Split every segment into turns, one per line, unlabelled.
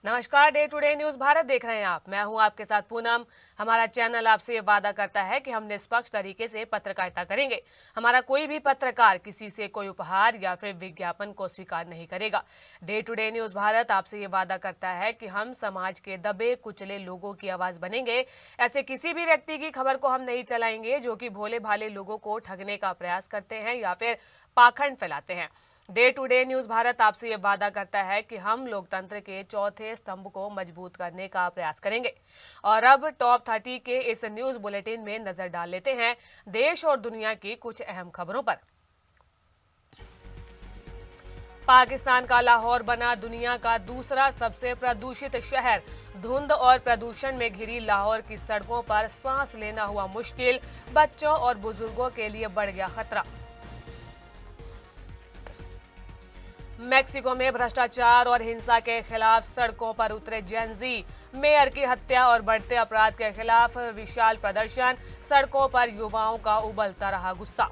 नमस्कार, day today news Bharat देख रहे हैं आप। मैं हूं आपके साथ पूनम। हमारा चैनल आपसे वादा करता है कि हम निष्पक्ष तरीके से पत्रकारिता करेंगे। हमारा कोई भी पत्रकार किसी से कोई उपहार या फिर विज्ञापन को स्वीकार नहीं करेगा। डे टुडे न्यूज भारत आपसे ये वादा करता है कि हम समाज के दबे कुचले लोगों की आवाज बनेंगे। ऐसे किसी भी व्यक्ति की खबर को हम नहीं चलाएंगे जो कि भोले भाले लोगों को ठगने का प्रयास करते हैं या फिर पाखंड फैलाते हैं। Day to day news Bharat आपसे ये वादा करता है कि हम लोकतंत्र के चौथे स्तंभ को मजबूत करने का प्रयास करेंगे। और अब टॉप 30 के इस न्यूज बुलेटिन में नजर डाल लेते हैं देश और दुनिया की कुछ अहम खबरों पर। पाकिस्तान का लाहौर बना दुनिया का दूसरा सबसे प्रदूषित शहर। धुंध और प्रदूषण में घिरी लाहौर की सड़कों पर सांस लेना हुआ मुश्किल। बच्चों और बुजुर्गों के लिए बढ़ गया खतरा। मेक्सिको में भ्रष्टाचार और हिंसा के खिलाफ सड़कों पर उतरे जेन जी। मेयर की हत्या और बढ़ते अपराध के खिलाफ विशाल प्रदर्शन। सड़कों पर युवाओं का उबलता रहा गुस्सा।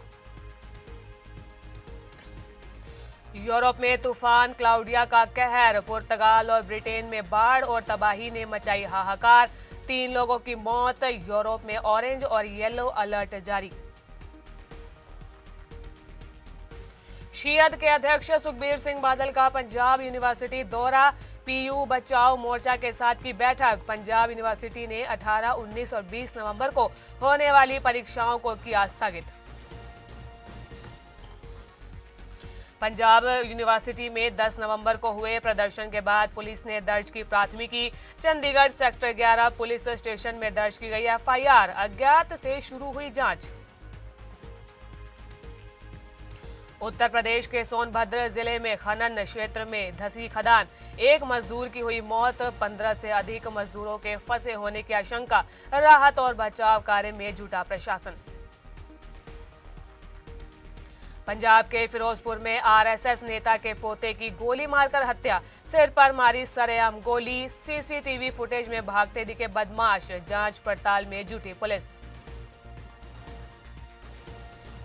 यूरोप में तूफान क्लाउडिया का कहर। पुर्तगाल और ब्रिटेन में बाढ़ और तबाही ने मचाई हाहाकार। 3 लोगों की मौत। यूरोप में ऑरेंज और येलो अलर्ट जारी। शीयद के अध्यक्ष सुखबीर सिंह बादल का पंजाब यूनिवर्सिटी दौरा। पीयू बचाओ मोर्चा के साथ की बैठक। पंजाब यूनिवर्सिटी ने 18, 19 और 20 नवंबर को होने वाली परीक्षाओं को किया स्थगित। पंजाब यूनिवर्सिटी में 10 नवंबर को हुए प्रदर्शन के बाद पुलिस ने दर्ज की प्राथमिकी। चंडीगढ़ सेक्टर 11 पुलिस स्टेशन में दर्ज की गई एफआईआर। अज्ञात से शुरू हुई जांच। उत्तर प्रदेश के सोनभद्र जिले में खनन क्षेत्र में धसी खदान। 1 मजदूर की हुई मौत। 15 से अधिक मजदूरों के फंसे होने की आशंका। राहत और बचाव कार्य में जुटा प्रशासन। पंजाब के फिरोजपुर में आरएसएस नेता के पोते की गोली मारकर हत्या। सिर पर मारी सरेआम गोली। सीसीटीवी फुटेज में भागते दिखे बदमाश। जांच पड़ताल में जुटी पुलिस।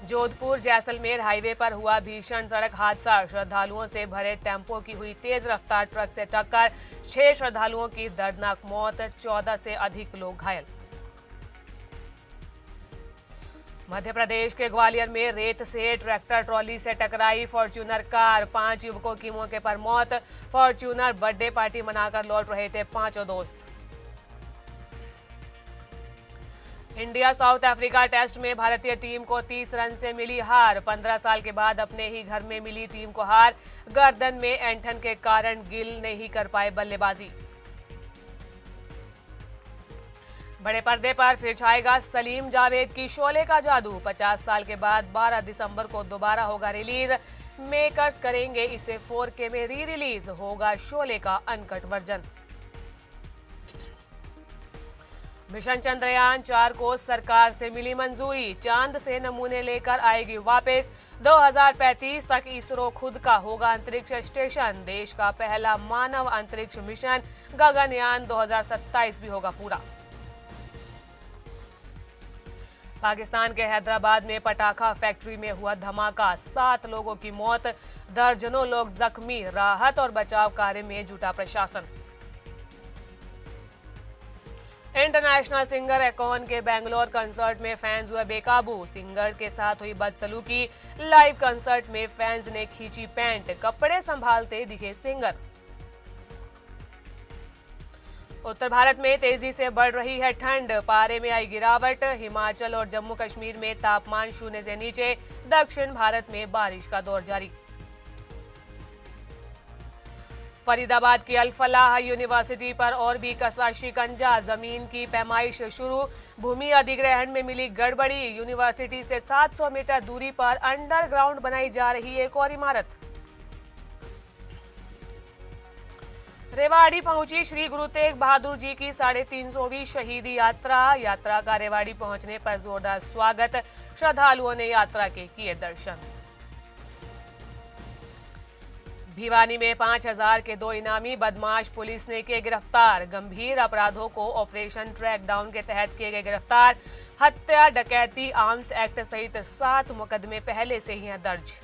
जोधपुर जैसलमेर हाईवे पर हुआ भीषण सड़क हादसा। श्रद्धालुओं से भरे टेम्पो की हुई तेज रफ्तार ट्रक से टक्कर। 6 श्रद्धालुओं की दर्दनाक मौत। 14 से अधिक लोग घायल। मध्य प्रदेश के ग्वालियर में रेत से ट्रैक्टर ट्रॉली से टकराई फॉर्च्यूनर कार। 5 युवकों की मौके पर मौत। फॉर्च्यूनर बर्थडे पार्टी मनाकर लौट रहे थे 5 दोस्त। इंडिया साउथ अफ्रीका टेस्ट में भारतीय टीम को 30 रन से मिली हार। 15 साल के बाद अपने ही घर में मिली टीम को हार। गर्दन में ऐंठन के कारण गिल ने ही कर पाए बल्लेबाजी। बड़े पर्दे पर फिर छाएगा सलीम जावेद की शोले का जादू। 50 साल के बाद 12 दिसंबर को दोबारा होगा रिलीज। मेकर्स करेंगे इसे 4K में री रिलीज। होगा शोले का अनकट वर्जन। मिशन चंद्रयान 4 को सरकार से मिली मंजूरी। चांद से नमूने लेकर आएगी वापस। 2035 तक इसरो खुद का होगा अंतरिक्ष स्टेशन। देश का पहला मानव अंतरिक्ष मिशन गगनयान 2027 भी होगा पूरा। पाकिस्तान के हैदराबाद में पटाखा फैक्ट्री में हुआ धमाका। 7 लोगों की मौत। दर्जनों लोग जख्मी। राहत और बचाव कार्य में जुटा प्रशासन। इंटरनेशनल सिंगर एकॉन के बेंगलोर कंसर्ट में फैंस हुए बेकाबू। सिंगर के साथ हुई बदसलूकी। लाइव कंसर्ट में फैंस ने खींची पैंट। कपड़े संभालते दिखे सिंगर। उत्तर भारत में तेजी से बढ़ रही है ठंड। पारे में आई गिरावट। हिमाचल और जम्मू कश्मीर में तापमान 0 से नीचे। दक्षिण भारत में बारिश का दौर जारी। फरीदाबाद की अल फलाह यूनिवर्सिटी पर और भी कसा शिकंजा। जमीन की पैमाइश शुरू। भूमि अधिग्रहण में मिली गड़बड़ी। यूनिवर्सिटी से 700 मीटर दूरी पर अंडरग्राउंड बनाई जा रही एक और इमारत। रेवाड़ी पहुंची श्री गुरु तेग बहादुर जी की 350वीं शहीदी यात्रा। यात्रा का रेवाड़ी पहुंचने पर जोरदार स्वागत। श्रद्धालुओं ने यात्रा के किए दर्शन। भिवानी में 5000 के 2 इनामी बदमाश पुलिस ने किए गिरफ्तार। गंभीर अपराधों को ऑपरेशन ट्रैक डाउन के तहत किए गए गिरफ्तार। हत्या, डकैती, आर्म्स एक्ट सहित 7 मुकदमे पहले से ही हैं दर्ज।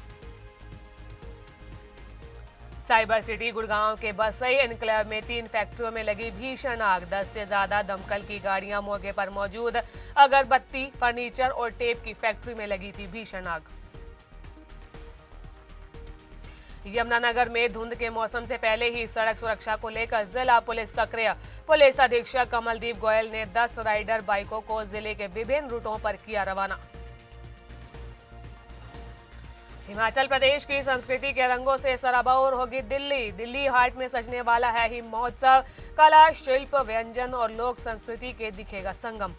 साइबर सिटी गुड़गांव के बसई एनक्लेव में 3 फैक्ट्रियों में लगी भीषण आग। 10 से ज्यादा दमकल की गाड़ियां मौके पर मौजूद। अगरबत्ती, फर्नीचर और टेप की फैक्ट्री में लगी थी भीषण आग। यमुनानगर में धुंध के मौसम से पहले ही सड़क सुरक्षा को लेकर जिला पुलिस सक्रिय। पुलिस अधीक्षक कमलदीप गोयल ने 10 राइडर बाइकों को जिले के विभिन्न रूटों पर किया रवाना। हिमाचल प्रदेश की संस्कृति के रंगों से सराबोर होगी दिल्ली। दिल्ली हाट में सजने वाला है ही महोत्सव। कला, शिल्प, व्यंजन और लोक संस्कृति के दिखेगा संगम।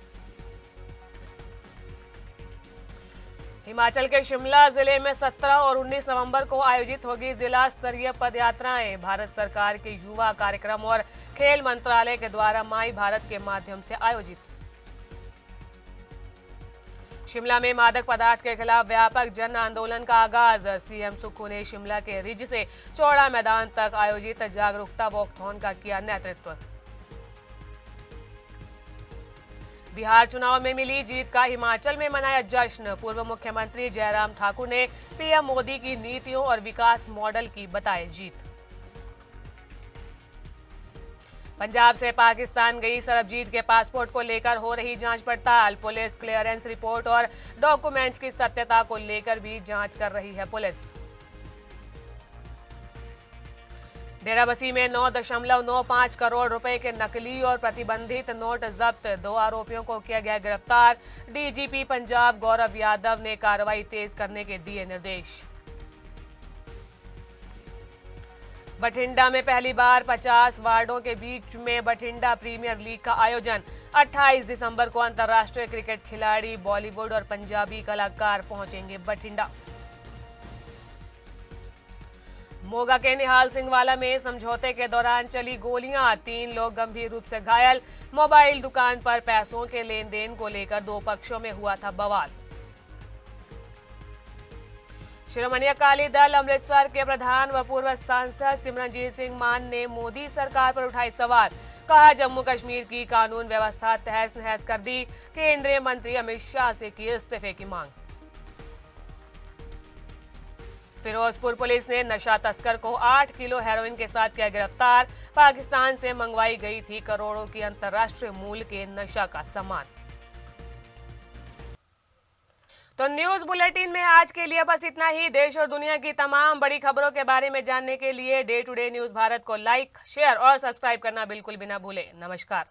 हिमाचल के शिमला जिले में 17 और 19 नवंबर को आयोजित होगी जिला स्तरीय पदयात्राएं। भारत सरकार के युवा कार्यक्रम और खेल मंत्रालय के द्वारा माई भारत के माध्यम से आयोजित। शिमला में मादक पदार्थ के खिलाफ व्यापक जन आंदोलन का आगाज। सीएम सुक्खू ने शिमला के रिज से चौड़ा मैदान तक आयोजित जागरूकता वॉकथॉन का किया नेतृत्व। बिहार चुनाव में मिली जीत का हिमाचल में मनाया जश्न। पूर्व मुख्यमंत्री जयराम ठाकुर ने पीएम मोदी की नीतियों और विकास मॉडल की बताई जीत। पंजाब से पाकिस्तान गई सरबजीत के पासपोर्ट को लेकर हो रही जांच पड़ताल। पुलिस क्लियरेंस रिपोर्ट और डॉक्यूमेंट्स की सत्यता को लेकर भी जांच कर रही है पुलिस। डेराबस्सी में 9.95 करोड़ रुपए के नकली और प्रतिबंधित नोट जब्त। 2 आरोपियों को किया गया गिरफ्तार। डीजीपी पंजाब गौरव यादव ने कार्रवाई तेज करने के दिए निर्देश। बठिंडा में पहली बार 50 वार्डों के बीच में बठिंडा प्रीमियर लीग का आयोजन। 28 दिसंबर को अंतर्राष्ट्रीय क्रिकेट खिलाड़ी, बॉलीवुड और पंजाबी कलाकार पहुंचेंगे बठिंडा। मोगा के निहाल सिंहवाला में समझौते के दौरान चली गोलियां। 3 लोग गंभीर रूप से घायल। मोबाइल दुकान पर पैसों के लेन देन को लेकर 2 पक्षों में हुआ था बवाल। शिरोमणि अकाली दल अमृतसर के प्रधान व पूर्व सांसद सिमरनजीत सिंह मान ने मोदी सरकार पर उठाए सवाल। कहा, जम्मू कश्मीर की कानून व्यवस्था तहस नहस कर दी। केंद्रीय मंत्री अमित शाह से की इस्तीफे की मांग। फिरोजपुर पुलिस ने नशा तस्कर को 8 किलो हेरोइन के साथ किया गिरफ्तार। पाकिस्तान से मंगवाई गई थी करोड़ों की अंतर्राष्ट्रीय मूल्य के नशा का सामान। तो न्यूज बुलेटिन में आज के लिए बस इतना ही। देश और दुनिया की तमाम बड़ी खबरों के बारे में जानने के लिए day to day news Bharat को लाइक, शेयर और सब्सक्राइब करना बिल्कुल भी ना भूलें। नमस्कार।